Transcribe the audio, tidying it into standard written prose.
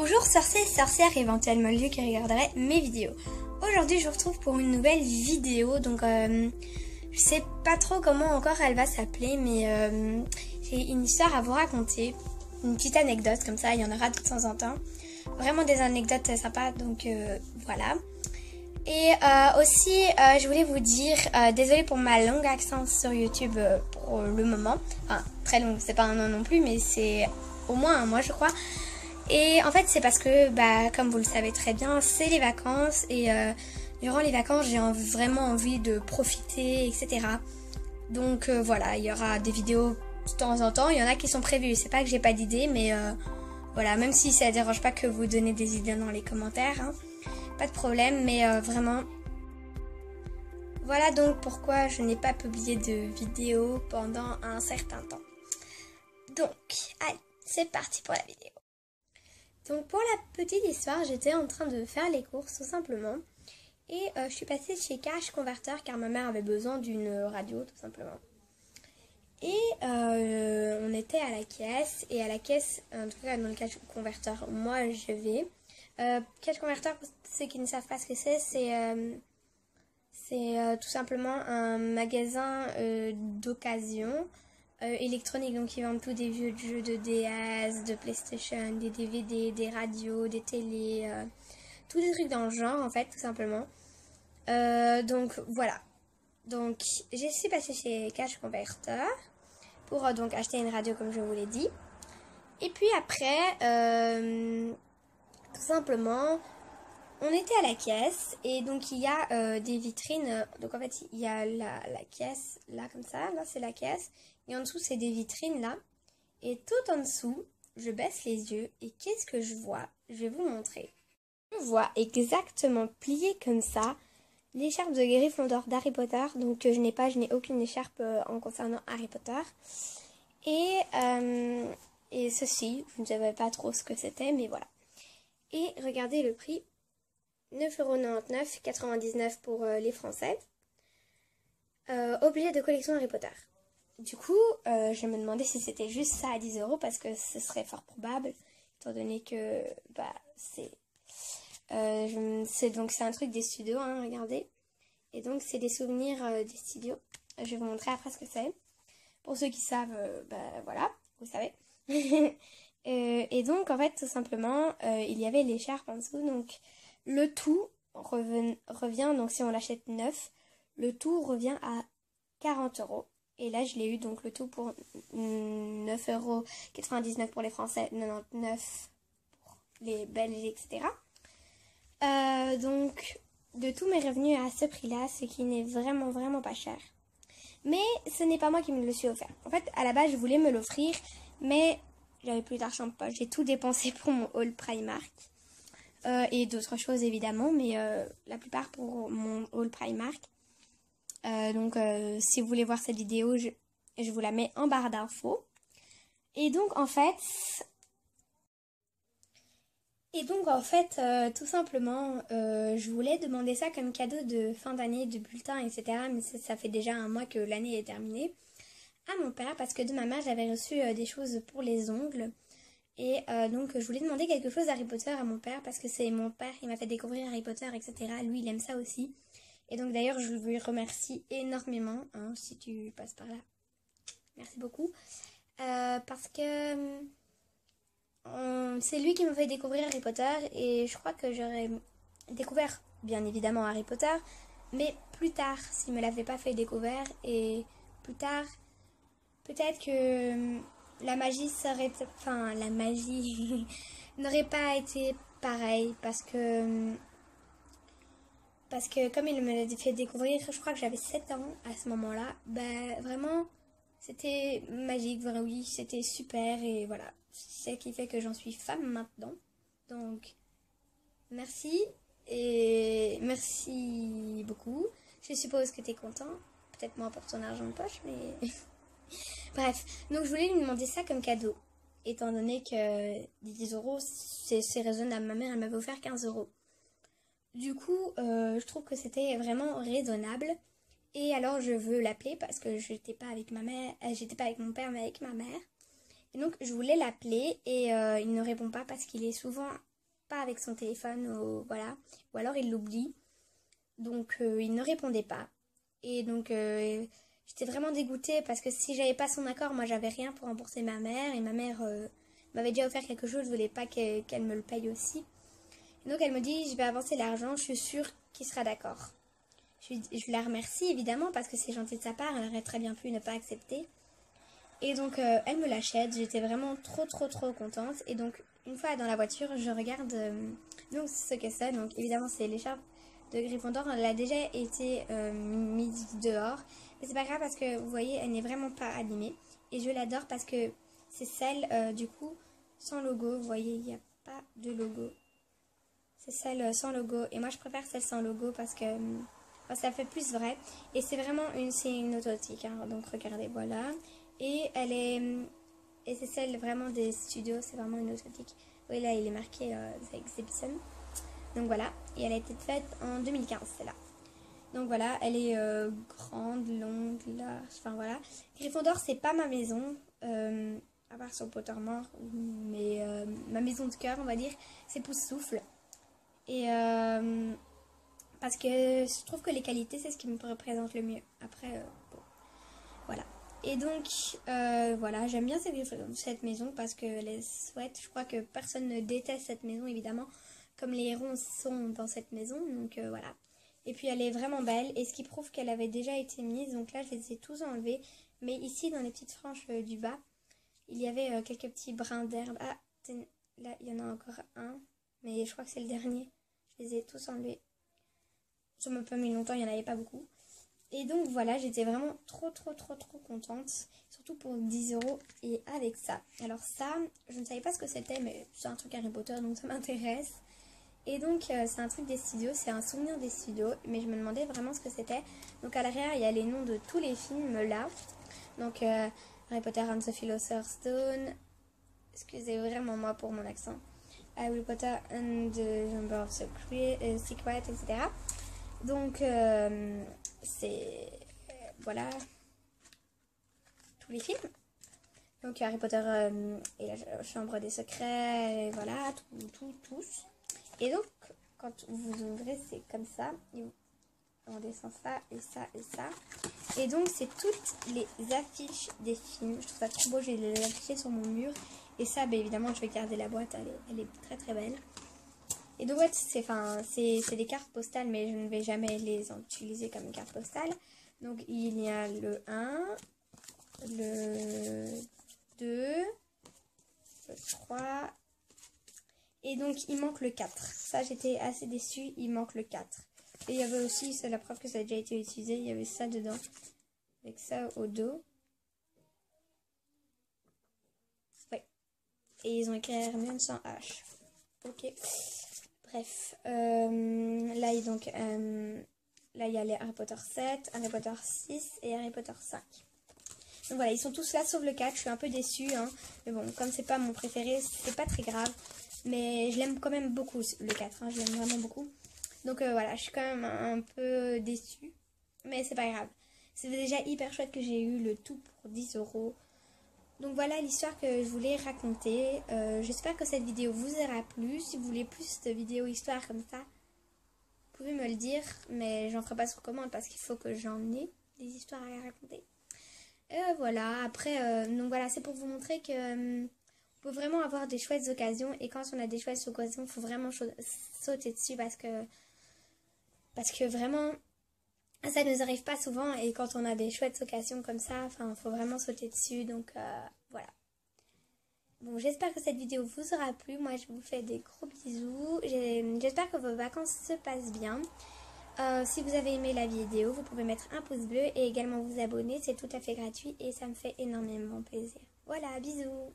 Bonjour sorciers et sorcières, éventuellement lieu qui regarderait mes vidéos. Aujourd'hui je vous retrouve pour une nouvelle vidéo, donc je sais pas trop comment encore elle va s'appeler, mais j'ai une histoire à vous raconter, une petite anecdote comme ça, il y en aura de temps en temps. Vraiment des anecdotes sympas, donc voilà. Et aussi je voulais vous dire, désolée pour ma longue absence sur YouTube pour le moment, enfin très longue, c'est pas un an non plus, mais c'est au moins un mois je crois. Et en fait c'est parce que, comme vous le savez très bien, c'est les vacances et durant les vacances j'ai vraiment envie de profiter, etc. Donc voilà, il y aura des vidéos de temps en temps, il y en a qui sont prévues, c'est pas que j'ai pas d'idées, mais voilà, même si ça ne dérange pas que vous donnez des idées dans les commentaires, hein, pas de problème, mais vraiment... Voilà donc pourquoi je n'ai pas publié de vidéo pendant un certain temps. Donc, allez, c'est parti pour la vidéo. Donc pour la petite histoire, j'étais en train de faire les courses tout simplement. Et je suis passée chez Cash Converter car ma mère avait besoin d'une radio tout simplement. Et on était à la caisse. Et à la caisse, en tout cas dans le Cash Converter, moi je vais. Cash Converter, pour ceux qui ne savent pas ce que c'est tout simplement un magasin d'occasion. Électronique, donc ils vendent tous des vieux jeux de DS, de PlayStation, des DVD, des radios, des télés, tous des trucs dans le genre en fait tout simplement. Donc voilà, donc je suis passée chez Cash Converter pour donc acheter une radio comme je vous l'ai dit. Et puis après, tout simplement, on était à la caisse et donc il y a des vitrines, donc en fait il y a la caisse là comme ça, là c'est la caisse et en dessous c'est des vitrines là et tout en dessous je baisse les yeux et qu'est-ce que je vois? Je vais vous montrer. Je vois exactement pliée comme ça l'écharpe de Gryffondor d'Harry Potter, donc je n'ai aucune écharpe en concernant Harry Potter et ceci, je ne savais pas trop ce que c'était mais voilà. Et regardez le prix. 9,99 €, 99 pour les Français. Objet de collection Harry Potter. Du coup, je me demandais si c'était juste ça à 10 € parce que ce serait fort probable, étant donné que c'est un truc des studios, hein, regardez. Et donc c'est des souvenirs des studios. Je vais vous montrer après ce que c'est. Pour ceux qui savent, voilà, vous savez. Et donc en fait tout simplement, il y avait l'écharpe en dessous, donc le tout revient, donc si on l'achète neuf, le tout revient à 40 €. Et là, je l'ai eu, donc le tout pour 9,99 € pour les Français, 99 pour les Belges, etc. Donc, de tous mes revenus à ce prix-là, ce qui n'est vraiment, vraiment pas cher. Mais ce n'est pas moi qui me le suis offert. En fait, à la base, je voulais me l'offrir, mais j'avais plus d'argent de poche. J'ai tout dépensé pour mon haul Primark. Et d'autres choses évidemment, mais la plupart pour mon haul Primark. Donc si vous voulez voir cette vidéo, je vous la mets en barre d'infos. Et donc en fait, tout simplement, je voulais demander ça comme cadeau de fin d'année, de bulletin, etc. Mais ça fait déjà un mois que l'année est terminée. À mon père, parce que de ma mère, j'avais reçu des choses pour les ongles. Et donc je voulais demander quelque chose d'Harry Potter à mon père parce que c'est mon père qui m'a fait découvrir Harry Potter, etc. Lui, il aime ça aussi. Et donc d'ailleurs, je lui remercie énormément, hein, si tu passes par là. Merci beaucoup. Parce que c'est lui qui m'a fait découvrir Harry Potter et je crois que j'aurais découvert, bien évidemment, Harry Potter, mais plus tard, s'il me l'avait pas fait découvrir, et plus tard, peut-être que... la magie n'aurait pas été pareille parce que comme il me l'a fait découvrir, je crois que j'avais 7 ans à ce moment-là, vraiment c'était magique, vraiment, oui, c'était super et voilà, c'est ce qui fait que j'en suis fan maintenant. Donc merci et merci beaucoup. Je suppose que tu es content, peut-être moins pour ton argent de poche, mais bref, donc je voulais lui demander ça comme cadeau, étant donné que 10 € c'est raisonnable. Ma mère elle m'avait offert 15 €. Du coup, je trouve que c'était vraiment raisonnable. Et alors je veux l'appeler parce que j'étais pas avec ma mère, j'étais pas avec mon père mais avec ma mère. Et donc je voulais l'appeler et il ne répond pas parce qu'il est souvent pas avec son téléphone, voilà, ou alors il l'oublie. Donc il ne répondait pas. Et donc j'étais vraiment dégoûtée parce que si j'avais pas son accord, moi j'avais rien pour rembourser ma mère. Et ma mère m'avait déjà offert quelque chose, je voulais pas qu'elle me le paye aussi. Et donc elle me dit, je vais avancer l'argent, je suis sûre qu'il sera d'accord. Je la remercie évidemment parce que c'est gentil de sa part, elle aurait très bien pu ne pas accepter. Et donc elle me l'achète, j'étais vraiment trop contente. Et donc une fois dans la voiture, je regarde donc ce que c'est. Donc évidemment c'est l'écharpe de Gryffondor, elle a déjà été mise dehors. Mais c'est pas grave parce que vous voyez, elle n'est vraiment pas abîmée. Et je l'adore parce que c'est celle du coup sans logo. Vous voyez, il n'y a pas de logo. C'est celle sans logo. Et moi je préfère celle sans logo parce que ça fait plus vrai. Et c'est vraiment c'est une autotique. Hein. Donc regardez, voilà. Et elle est... Et c'est celle vraiment des studios, c'est vraiment une autotique. Oui, là il est marqué The Exhibition. Donc voilà, et elle a été faite en 2015, celle-là. Donc voilà, elle est grande, longue, large, enfin voilà. Gryffondor, c'est pas ma maison, à part sur Pottermore, mais ma maison de cœur, on va dire, c'est Poussoufle. Et parce que je trouve que les qualités, c'est ce qui me représente le mieux. Après, bon, voilà. Et donc, voilà, j'aime bien cette maison parce qu'elle est chouette. Je crois que personne ne déteste cette maison, évidemment, comme les hérons sont dans cette maison. Donc, voilà. Et puis, elle est vraiment belle. Et ce qui prouve qu'elle avait déjà été mise. Donc là, je les ai tous enlevés. Mais ici, dans les petites franges du bas, il y avait quelques petits brins d'herbe. Ah, là, il y en a encore un. Mais je crois que c'est le dernier. Je les ai tous enlevés. Ça m'a pas mis longtemps, il n'y en avait pas beaucoup. Et donc voilà, j'étais vraiment trop contente. Surtout pour 10 € et avec ça. Alors ça, je ne savais pas ce que c'était, mais c'est un truc Harry Potter, donc ça m'intéresse. Et donc c'est un truc des studios, c'est un souvenir des studios. Mais je me demandais vraiment ce que c'était. Donc à l'arrière, il y a les noms de tous les films là. Donc Harry Potter and the Philosopher's Stone. Excusez vraiment moi pour mon accent. Harry Potter and the Chamber of Secret, etc. Donc, c'est, voilà, tous les films. Donc, Harry Potter et la Chambre des Secrets, et voilà, tous. Et donc, quand vous ouvrez, c'est comme ça. On descend ça, et ça, et ça. Et donc, c'est toutes les affiches des films. Je trouve ça trop beau, je vais les afficher sur mon mur. Et ça, bah, évidemment, je vais garder la boîte, elle est très belle. Et donc, ouais, c'est des cartes postales, mais je ne vais jamais les utiliser comme carte postale. Donc, il y a le 1, le 2, le 3. Et donc, il manque le 4. Ça, j'étais assez déçue, il manque le 4. Et il y avait aussi, c'est la preuve que ça a déjà été utilisé, il y avait ça dedans. Avec ça au dos. Ouais. Et ils ont écrit Hermione sans H. Ok. Bref, là, là, il y a les Harry Potter 7, Harry Potter 6 et Harry Potter 5. Donc voilà, ils sont tous là sauf le 4. Je suis un peu déçue, hein. Mais bon, comme c'est pas mon préféré, c'est pas très grave. Mais je l'aime quand même beaucoup, le 4. Hein. Je l'aime vraiment beaucoup. Donc voilà, je suis quand même un peu déçue. Mais c'est pas grave. C'est déjà hyper chouette que j'ai eu le tout pour 10 €. Donc voilà l'histoire que je voulais raconter. J'espère que cette vidéo vous aura plu. Si vous voulez plus de vidéos histoire comme ça, vous pouvez me le dire. Mais j'en ferai pas sur commande parce qu'il faut que j'en ai des histoires à raconter. Voilà, après, donc voilà, c'est pour vous montrer que on peut vraiment avoir des chouettes occasions. Et quand on a des chouettes occasions, il faut vraiment sauter dessus parce que vraiment... Ça ne nous arrive pas souvent et quand on a des chouettes occasions comme ça, enfin, faut vraiment sauter dessus. Donc voilà. Bon, j'espère que cette vidéo vous aura plu. Moi, je vous fais des gros bisous. J'espère que vos vacances se passent bien. Si vous avez aimé la vidéo, vous pouvez mettre un pouce bleu et également vous abonner. C'est tout à fait gratuit et ça me fait énormément plaisir. Voilà, bisous.